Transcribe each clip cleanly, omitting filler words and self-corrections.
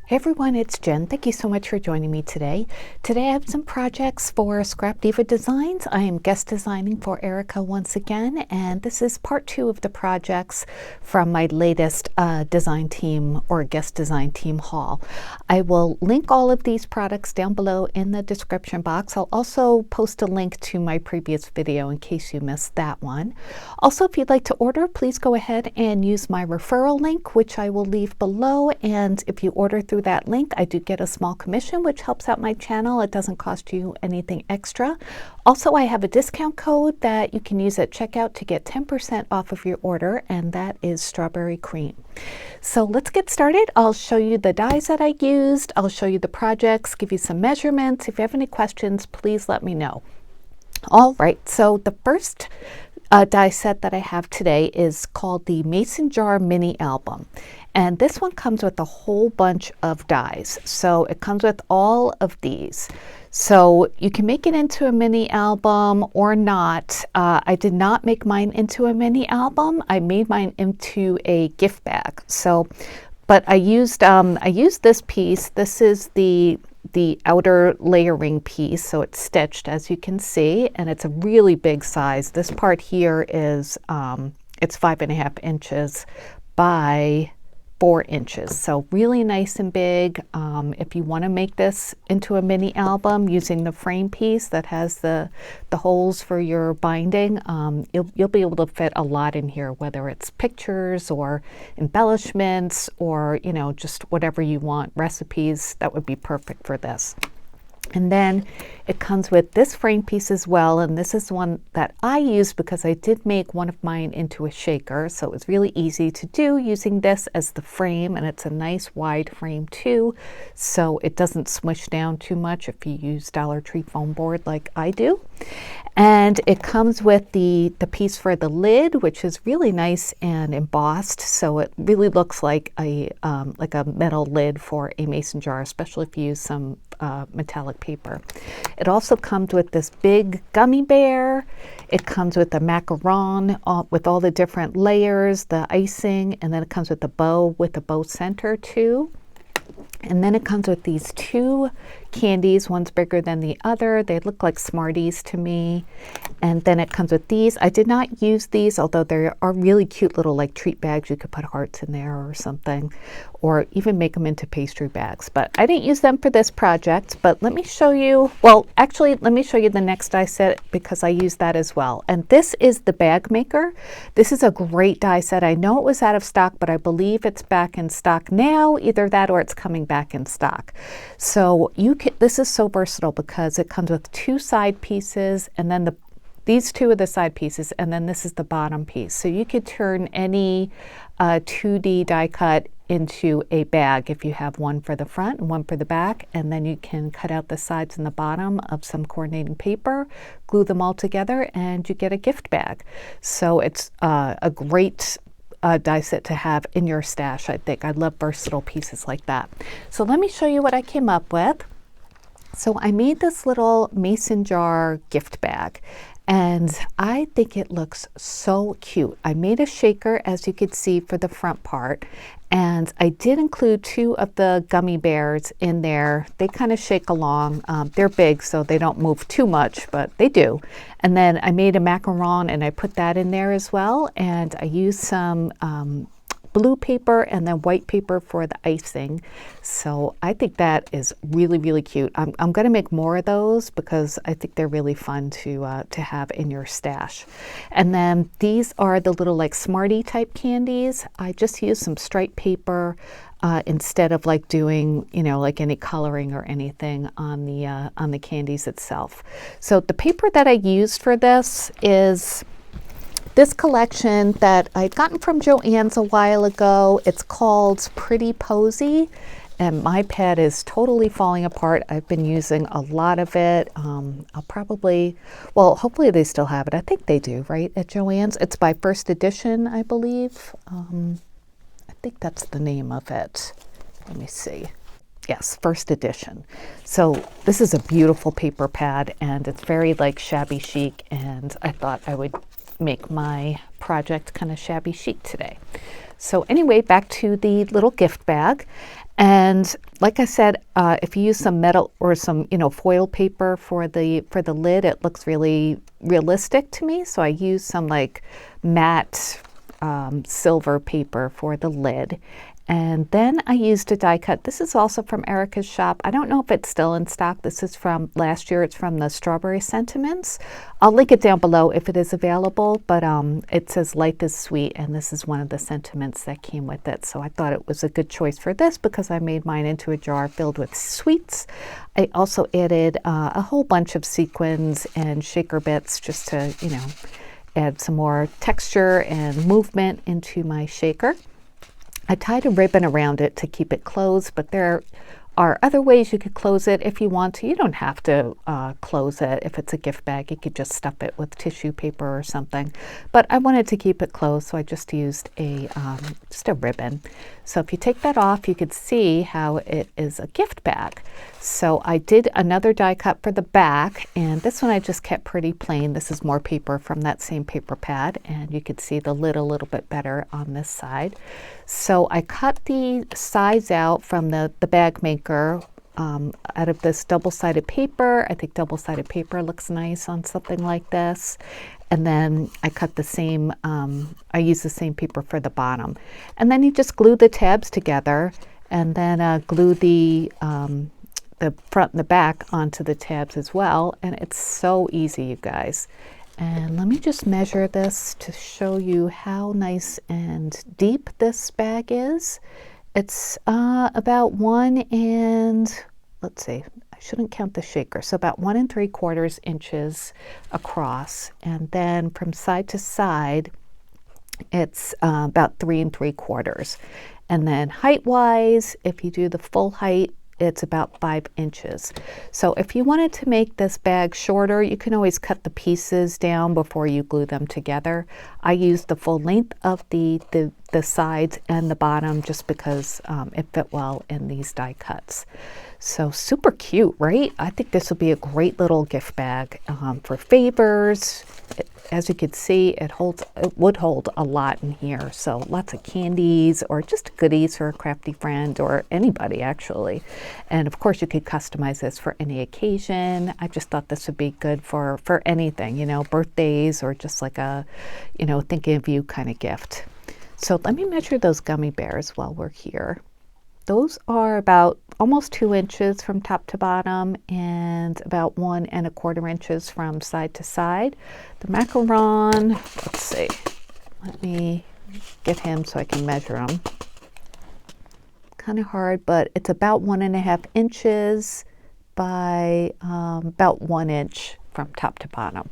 Hey everyone, it's Jen. Thank you so much for joining me today. Today I have some projects for Scrap Diva Designs. I am guest designing for Erica once again, and this is part 2 of the projects from my latest design team or guest design team haul. I will link all of these products down below in the description box. I'll also post a link to my previous video in case you missed that one. Also, if you'd like to order, please go ahead and use my referral link, which I will leave below, and if you order through that link, I do get a small commission, which helps out my channel. It doesn't cost you anything extra. Also, I have a discount code that you can use at checkout to get 10% off of your order, and that is strawberry cream. So let's get started. I'll show you the dies that I used. I'll show you the projects, give you some measurements. If you have any questions, please let me know. All right, so the first die set that I have today is called the Mason Jar Mini Album. And this one comes with a whole bunch of dies. So it comes with all of these. So you can make it into a mini album or not. I did not make mine into a mini album. I made mine into a gift bag. So, but I used this piece. This is the outer layering piece, so it's stitched, as you can see, and it's a really big size. This part here is it's 5.5 inches by 4 inches, so really nice and big. If you want to make this into a mini album using the frame piece that has the holes for your binding, you'll be able to fit a lot in here, whether it's pictures or embellishments or, you know, just whatever you want, recipes. That would be perfect for this. And then it comes with this frame piece as well, and this is one that I used because I did make one of mine into a shaker, so it was really easy to do using this as the frame, and it's a nice wide frame too, so it doesn't smush down too much if you use Dollar Tree foam board like I do. And it comes with the piece for the lid, which is really nice and embossed, so it really looks like a metal lid for a mason jar, especially if you use some metallic paper. It also comes with this big gummy bear. It comes with a macaron with all the different layers, the icing, and then it comes with the bow with the bow center too. And then it comes with these 2 candies. One's bigger than the other. They look like Smarties to me. And then it comes with these. I did not use these, although they are really cute little like treat bags. You could put hearts in there or something, or even make them into pastry bags. But I didn't use them for this project. But let me show you, well, actually, let me show you the next die set because I use that as well. And this is the bag maker. This is a great die set. I know it was out of stock, but I believe it's back in stock now. Either that or it's coming back in stock. So this is so versatile because it comes with 2 side pieces, and then these 2 are the side pieces, and then this is the bottom piece. So you could turn any 2D die cut into a bag if you have one for the front and one for the back, and then you can cut out the sides and the bottom of some coordinating paper, glue them all together, and you get a gift bag. So it's a great die set to have in your stash, I think. I love versatile pieces like that. So let me show you what I came up with. So I made this little mason jar gift bag, and I think it looks so cute. I made a shaker, as you could see, for the front part, and I did include 2 of the gummy bears in there. They kind of shake along. They're big, so they don't move too much, but they do. And then I made a macaron, and I put that in there as well, and I used some blue paper and then white paper for the icing. So I think that is really, really cute. I'm going to make more of those because I think they're really fun to have in your stash. And then these are the little like Smartie type candies. I just used some striped paper instead of like doing, you know, like any coloring or anything on the candies itself. So the paper that I used for this is this collection that I'd gotten from Joann's a while ago. It's called Pretty Posy, and my pad is totally falling apart. I've been using a lot of it. I'll probably, well, hopefully they still have it. I think they do, right, at Joann's. It's by First Edition, I believe. I think that's the name of it. Let me see. Yes, First Edition. So this is a beautiful paper pad, and it's very like shabby chic, and I thought I would make my project kind of shabby chic today. So anyway, back to the little gift bag. And like I said, if you use some metal or some, foil paper for the lid, it looks really realistic to me. So I use some like matte silver paper for the lid. And then I used a die cut. This is also from Erica's shop. I don't know if it's still in stock. This is from last year. It's from the Strawberry Sentiments. I'll link it down below if it is available, but it says Life is Sweet, and this is one of the sentiments that came with it. So I thought it was a good choice for this because I made mine into a jar filled with sweets. I also added a whole bunch of sequins and shaker bits just to, add some more texture and movement into my shaker. I tied a ribbon around it to keep it closed, but there are other ways you could close it if you want to. You don't have to close it. If it's a gift bag, you could just stuff it with tissue paper or something. But I wanted to keep it closed, so I just used just a ribbon. So if you take that off, you could see how it is a gift bag. So I did another die cut for the back, and this one I just kept pretty plain. This is more paper from that same paper pad, and you could see the lid a little bit better on this side. So I cut the sides out from the bag maker out of this double-sided paper. I think double-sided paper looks nice on something like this. And then I cut the same, I used the same paper for the bottom. And then you just glue the tabs together and then glue the front and the back onto the tabs as well. And it's so easy, you guys. And let me just measure this to show you how nice and deep this bag is. It's about 1 and, let's see, I shouldn't count the shaker, so about 1 3/4 inches across. And then from side to side, it's about 3 3/4. And then height-wise, if you do the full height, it's about 5 inches. So if you wanted to make this bag shorter, you can always cut the pieces down before you glue them together. I used the full length of the sides and the bottom just because it fit well in these die cuts. So super cute, right? I think this will be a great little gift bag for favors. As you can see, it would hold a lot in here. So lots of candies or just goodies for a crafty friend or anybody actually. And of course you could customize this for any occasion. I just thought this would be good for anything, birthdays or just like a, thinking of you kind of gift. So let me measure those gummy bears while we're here. Those are about almost 2 inches from top to bottom and about 1 1/4 inches from side to side. The macaron, let's see, let me get him so I can measure him. Kind of hard, but it's about 1 1/2 inches by about 1 inch from top to bottom.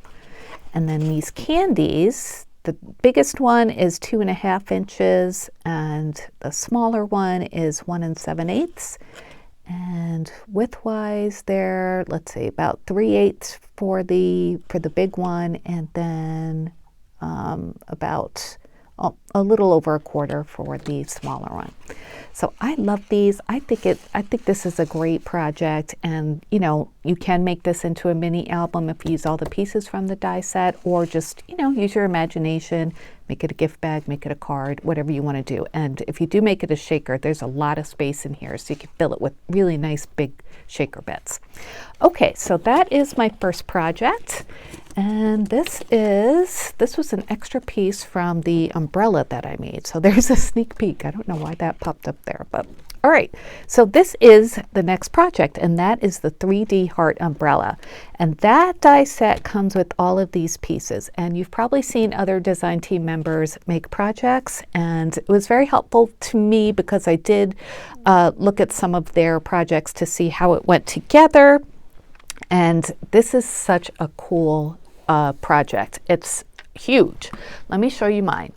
And then these candies, the biggest one is 2 1/2 inches and the smaller one is 1 7/8. And width-wise there, let's see, about 3/8 for the big one, and then about a little over 1/4 for the smaller one. So I love these. I think this is a great project, and you can make this into a mini album if you use all the pieces from the die set, or just use your imagination, make it a gift bag, make it a card, whatever you want to do. And if you do make it a shaker, there's a lot of space in here, so you can fill it with really nice big shaker bits. Okay, so that is my first project. And this was an extra piece from the umbrella that I made. So there's a sneak peek. I don't know why that popped up there, but all right. So this is the next project, and that is the 3D heart umbrella. And that die set comes with all of these pieces. And you've probably seen other design team members make projects, and it was very helpful to me because I did look at some of their projects to see how it went together. And this is such a cool project. It's huge. Let me show you mine.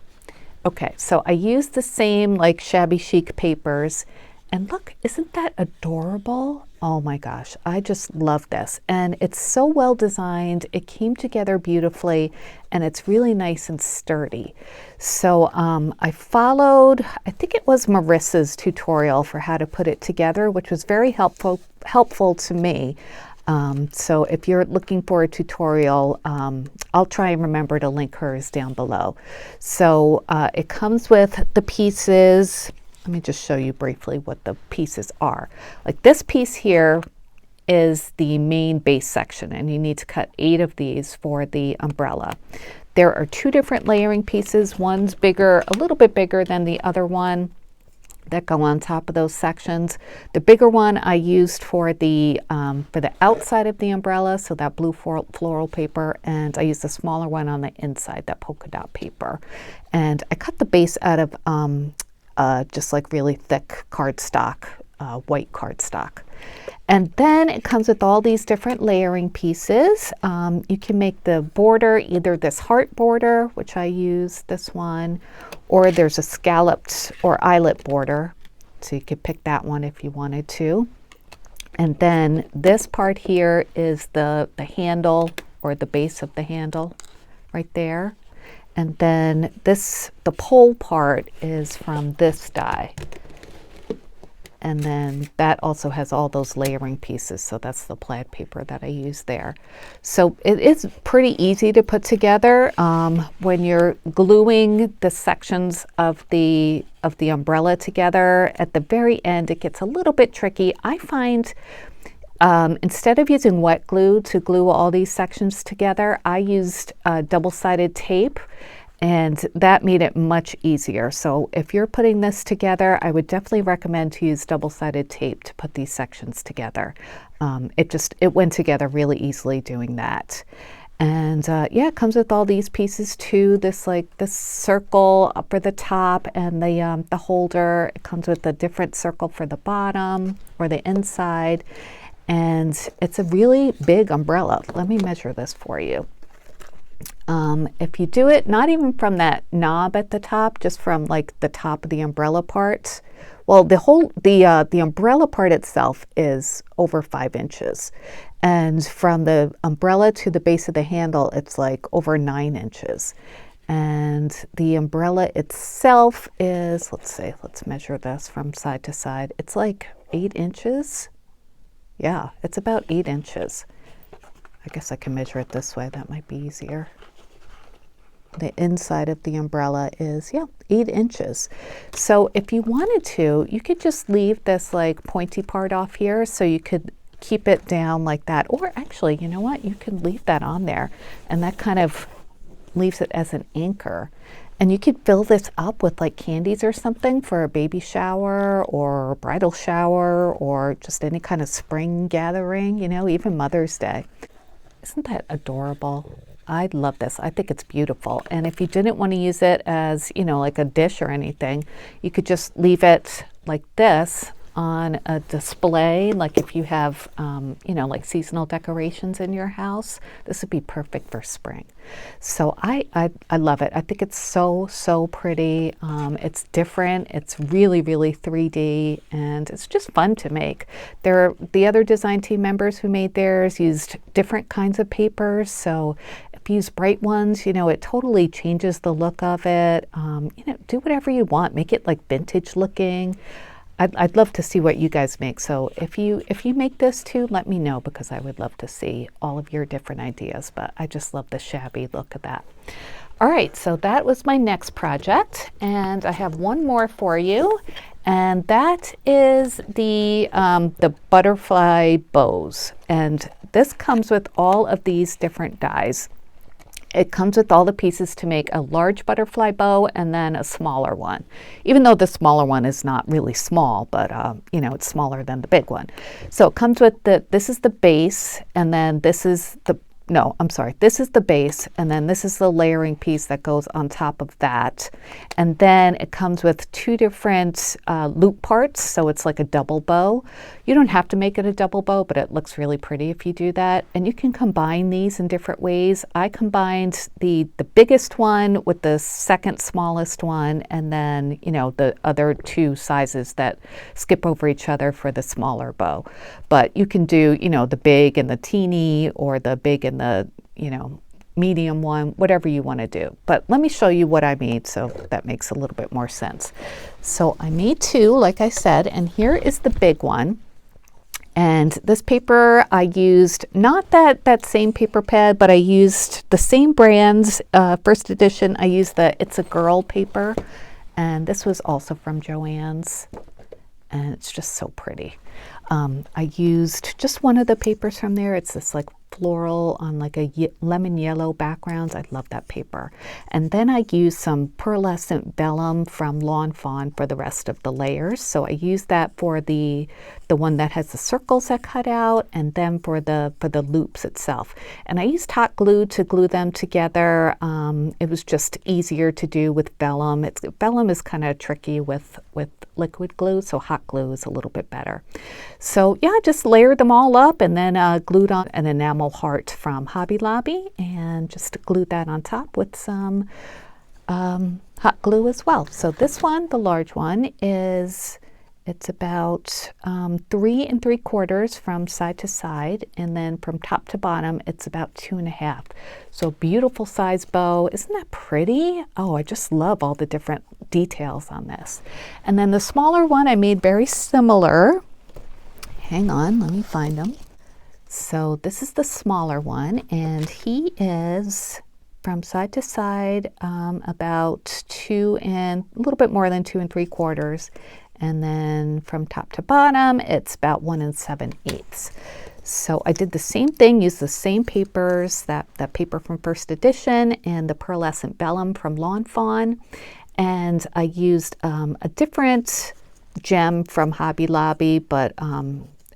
Okay, so I used the same like shabby chic papers, and look, isn't that adorable? Oh my gosh, I just love this. And it's so well designed. It came together beautifully, and it's really nice and sturdy. So I followed, I think it was Marissa's tutorial for how to put it together, which was very helpful to me. So if you're looking for a tutorial, I'll try and remember to link hers down below. So it comes with the pieces. Let me just show you briefly what the pieces are. Like this piece here is the main base section, and you need to cut 8 of these for the umbrella. There are 2 different layering pieces. One's bigger, a little bit bigger than the other one, that go on top of those sections. The bigger one I used for the outside of the umbrella, so that blue floral paper, and I used the smaller one on the inside, that polka dot paper. And I cut the base out of just like really thick cardstock, white cardstock. And then it comes with all these different layering pieces. You can make the border either this heart border, which I use this one, or there's a scalloped or eyelet border. So you could pick that one if you wanted to. And then this part here is the handle, or the base of the handle right there. And then the pole part is from this die. And then that also has all those layering pieces. So that's the plaid paper that I use there. So it is pretty easy to put together. When you're gluing the sections of the umbrella together, at the very end, it gets a little bit tricky. I find instead of using wet glue to glue all these sections together, I used double-sided tape. And that made it much easier. So if you're putting this together, I would definitely recommend to use double-sided tape to put these sections together. It went together really easily doing that. And yeah, it comes with all these pieces too. This circle up for the top, and the holder. It comes with a different circle for the bottom or the inside. And it's a really big umbrella. Let me measure this for you. If you do it, not even from that knob at the top, just from like the top of the umbrella part. Well, the umbrella part itself is over 5 inches. And from the umbrella to the base of the handle, it's like over 9 inches. And the umbrella itself is, let's measure this from side to side. It's like 8 inches. Yeah, it's about 8 inches. I guess I can measure it this way. That might be easier. The inside of the umbrella is, 8 inches. So if you wanted to, you could just leave this like pointy part off here, so you could keep it down like that. Or actually, you know what? You could leave that on there, and that kind of leaves it as an anchor. And you could fill this up with like candies or something for a baby shower or a bridal shower, or just any kind of spring gathering, even Mother's Day. Isn't that adorable? I love this. I think it's beautiful. And if you didn't want to use it as, like a dish or anything, you could just leave it like this on a display. Like if you have, like seasonal decorations in your house, this would be perfect for spring. So I love it. I think it's so pretty. It's different. It's really 3D, and it's just fun to make. The other design team members who made theirs used different kinds of papers. So if you use bright ones, it totally changes the look of it. Do whatever you want. Make it like vintage looking. I'd love to see what you guys make. So if you make this too, let me know, because I would love to see all of your different ideas. But I just love the shabby look of that. All right, so that was my next project, and I have one more for you, and that is the butterfly bows. And this comes with all of these different dies. It comes with all the pieces to make a large butterfly bow and then a smaller one, even though the smaller one is not really small, but it's smaller than the big one. So it comes with this is the base, and then this is this is the base, and then this is the layering piece that goes on top of that. And then it comes with 2 different loop parts, so it's like a double bow. You don't have to make it a double bow, but it looks really pretty if you do that. And you can combine these in different ways. I combined the biggest one with the second smallest one, and then the other 2 sizes that skip over each other for the smaller bow. But you can do the big and the teeny, or the big and the medium one, whatever you want to do. But let me show you what I made, so that makes a little bit more sense. So I made 2, like I said, and here is the big one. And this paper I used, not that same paper pad, but I used the same brands. First edition, I used the It's a Girl paper. And this was also from Joann's. And it's just so pretty. I used just one of the papers from there. It's this like floral on like a lemon yellow background. I love that paper. And then I used some pearlescent vellum from Lawn Fawn for the rest of the layers. So I used that for the one that has the circles that cut out, and then for the loops itself. And I used hot glue to glue them together. It was just easier to do with vellum. Vellum is kind of tricky with liquid glue, so hot glue is a little bit better. So yeah, just layered them all up and then glued on an enamel heart from Hobby Lobby and just glued that on top with some hot glue as well. So this one, the large one, it's about 3 3/4 from side to side, and then from top to bottom it's about 2 1/2. So beautiful size bow. Isn't that pretty? Oh, I just love all the different details on this. And then the smaller one I made very similar. Hang on, let me find them. So this is the smaller one, and he is from side to side about 2 and a little bit more than 2 3/4. And then from top to bottom, it's about 1 7/8. So I did the same thing, used the same papers, that paper from first edition and the pearlescent vellum from Lawn Fawn. And I used a different gem from Hobby Lobby, but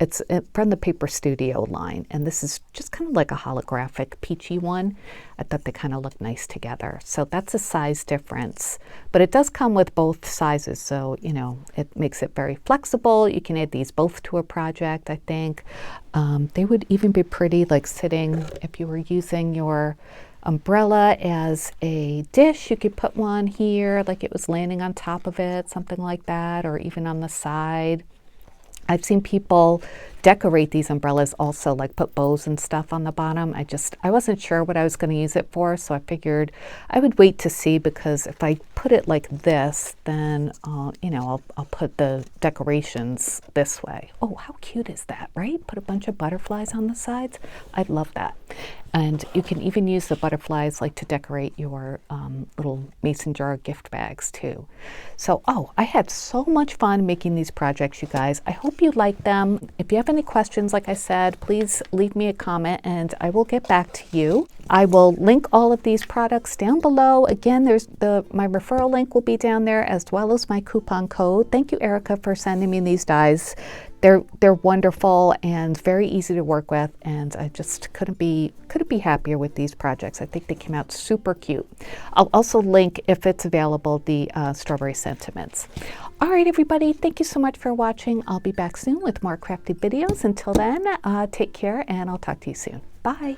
it's from the Paper Studio line. And this is just kind of like a holographic peachy one. I thought they kind of look nice together. So that's a size difference. But it does come with both sizes, so you know it makes it very flexible. You can add these both to a project, I think. They would even be pretty like sitting, if you were using your umbrella as a dish, you could put one here like it was landing on top of it, something like that, or even on the side. I've seen people decorate these umbrellas also, like put bows and stuff on the bottom. I wasn't sure what I was going to use it for, so I figured I would wait to see, because if I put it like this, then you know, I'll put the decorations this way. Oh, how cute is that, right? Put a bunch of butterflies on the sides. I love that. And you can even use the butterflies like to decorate your little mason jar gift bags too. So, I had so much fun making these projects, you guys. I hope you like them. If you have any questions, like I said, please leave me a comment and I will get back to you. I will link all of these products down below. Again, there's my referral link will be down there, as well as my coupon code. Thank you, Erica, for sending me these dies. They're wonderful and very easy to work with, and I just couldn't be happier with these projects. I think they came out super cute. I'll also link, if it's available, the strawberry sentiments. All right, everybody, thank you so much for watching. I'll be back soon with more crafty videos. Until then, take care, and I'll talk to you soon. Bye.